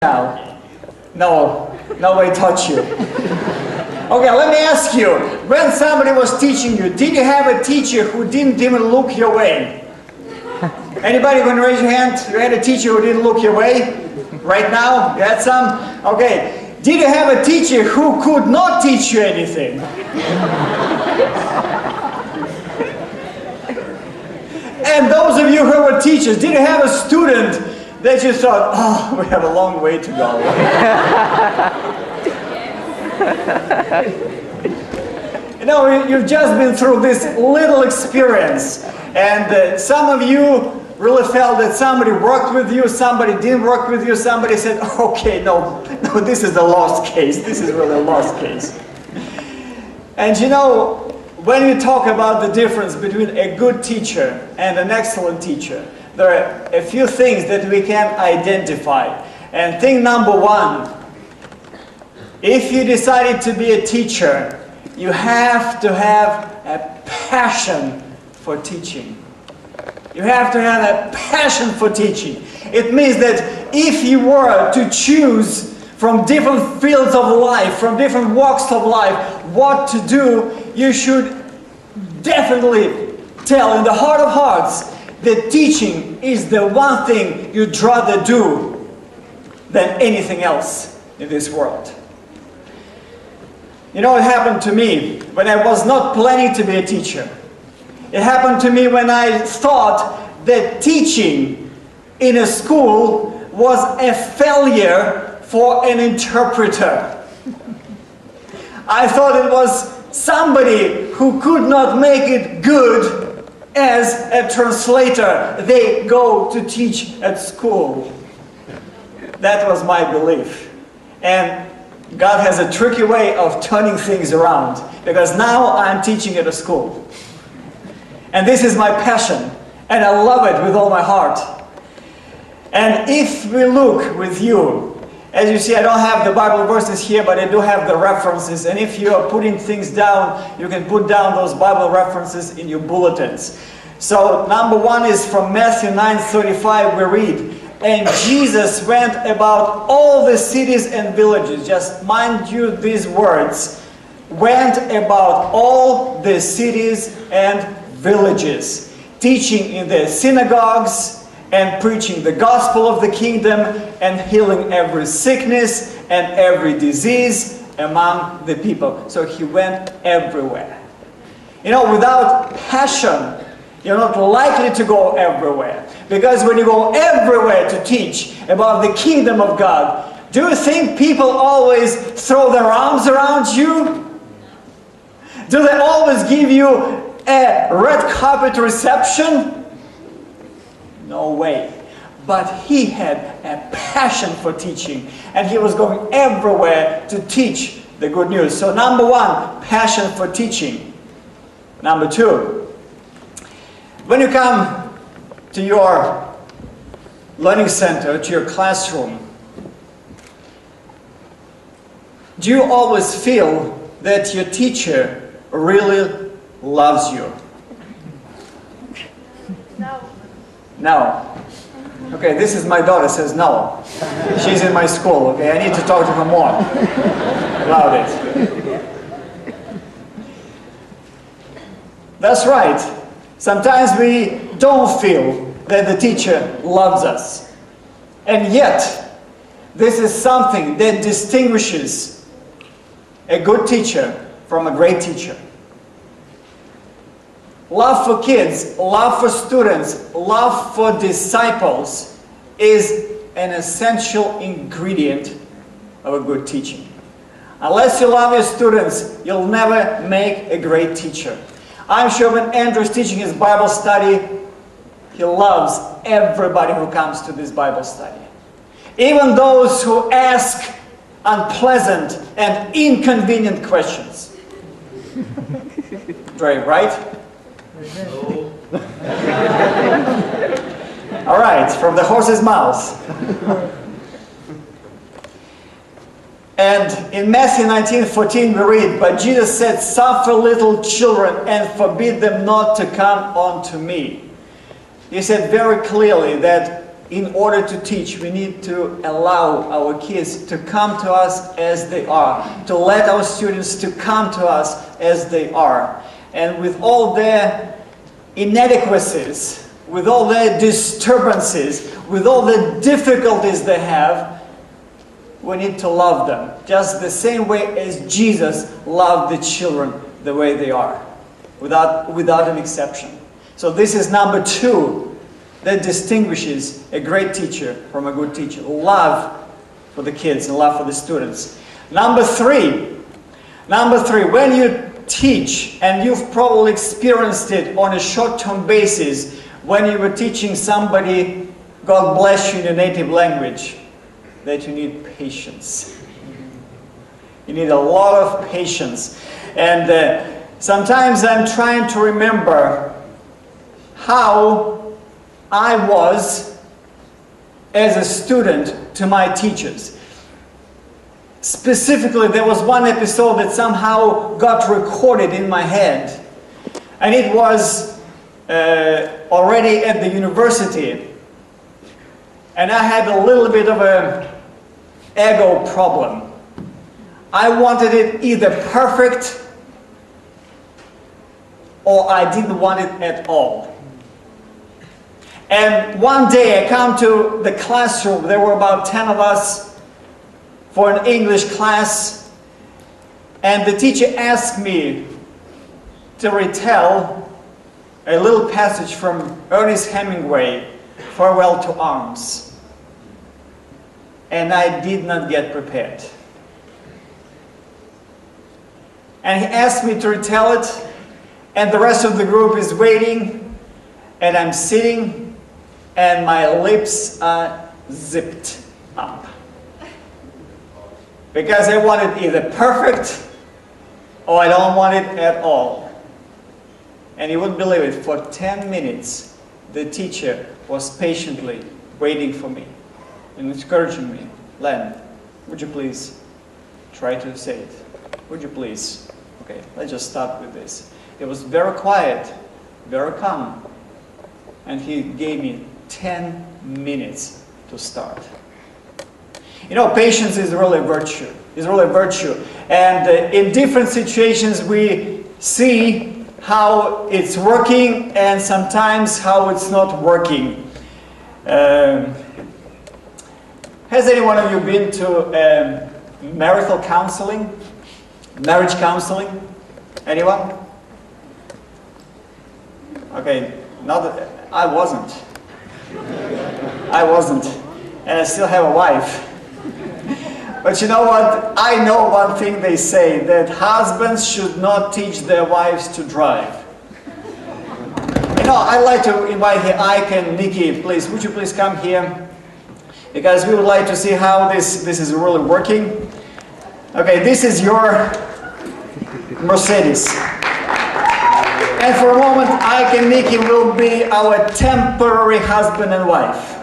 now? No, nobody taught you. Okay, let me ask you, when somebody was teaching you, did you have a teacher who didn't even look your way? Anybody want to raise your hand? You had a teacher who didn't look your way? Right now? You had some? Okay. Did you have a teacher who could not teach you anything? And those of you who were teachers, did you have a student that you thought, oh, we have a long way to go? You know, you've just been through this little experience, and some of you really felt that somebody worked with you, somebody didn't work with you, somebody said, okay, no, this is a lost case. This is really a lost case. And you know, when we talk about the difference between a good teacher and an excellent teacher, there are a few things that we can identify. And thing number one, if you decided to be a teacher, you have to have a passion for teaching. You have to have a passion for teaching. It means that if you were to choose from different fields of life, from different walks of life, what to do, you should definitely tell in the heart of hearts that teaching is the one thing you'd rather do than anything else in this world. You know, it happened to me when I was not planning to be a teacher. It happened to me when I thought that teaching in a school was a failure for an interpreter. I thought it was somebody who could not make it good as a translator. They go to teach at school. That was my belief. And God has a tricky way of turning things around, because now I'm teaching at a school. And this is my passion, and I love it with all my heart. And if we look with you, as you see, I don't have the Bible verses here, but I do have the references. And if you are putting things down, you can put down those Bible references in your bulletins. So number one is from Matthew 9:35, we read, and Jesus went about all the cities and villages. Just mind you these words. Went about all the cities and villages, teaching in the synagogues and preaching the gospel of the kingdom and healing every sickness and every disease among the people. So he went everywhere. You know, without passion, you're not likely to go everywhere. Because when you go everywhere to teach about the kingdom of God, do you think people always throw their arms around you? Do they always give you a red carpet reception? No way. But he had a passion for teaching, and he was going everywhere to teach the good news. So number one, passion for teaching. Number two, when you come to your learning center, to your classroom, do you always feel that your teacher really loves you? No. No. Okay, this is my daughter says no. She's in my school, okay? I need to talk to her more about it. That's right. Sometimes we don't feel that the teacher loves us. And yet, this is something that distinguishes a good teacher from a great teacher. Love for kids, love for students, love for disciples is an essential ingredient of a good teaching. Unless you love your students, you'll never make a great teacher. I'm sure when Andrew's teaching his Bible study, he loves everybody who comes to this Bible study. Even those who ask unpleasant and inconvenient questions. Dre, right? No. All right, from the horse's mouth. And in Matthew 19:14 we read, but Jesus said, suffer little children and forbid them not to come unto me. He said very clearly that in order to teach, we need to allow our kids to come to us as they are, to let our students to come to us as they are. And with all their inadequacies, with all their disturbances, with all the difficulties they have, we need to love them just the same way as Jesus loved the children the way they are, without an exception. So this is number 2 that distinguishes a great teacher from a good teacher. Love for the kids and love for the students. Number 3, when you teach, and you've probably experienced it on a short-term basis, when you were teaching somebody, God bless you, in a native language, that you need patience. You need a lot of patience. And sometimes I'm trying to remember how I was as a student to my teachers. Specifically, there was one episode that somehow got recorded in my head. And it was already at the university. And I had a little bit of an ego problem. I wanted it either perfect or I didn't want it at all. And one day I come to the classroom, there were about 10 of us for an English class, and the teacher asked me to retell a little passage from Ernest Hemingway, Farewell to Arms. And I did not get prepared. And he asked me to retell it, and the rest of the group is waiting, and I'm sitting, and my lips are zipped up. Because I want it either perfect, or I don't want it at all. And you wouldn't believe it, for 10 minutes, the teacher was patiently waiting for me and encouraging me. Len, would you please try to say it? Would you please? Okay, let's just start with this. It was very quiet, very calm. And he gave me 10 minutes to start. You know, patience is really a virtue. It's really a virtue. And in different situations we see how it's working and sometimes how it's not working. Has any one of you been to marital counseling? Marriage counseling? Anyone? Okay, I wasn't. And I still have a wife. But you know what? I know one thing they say, that husbands should not teach their wives to drive. You know, I'd like to invite here Ike and Nikki, please. Would you please come here? Because we would like to see how this is really working. Okay, this is your Mercedes. And for a moment, Ike and Nikki will be our temporary husband and wife.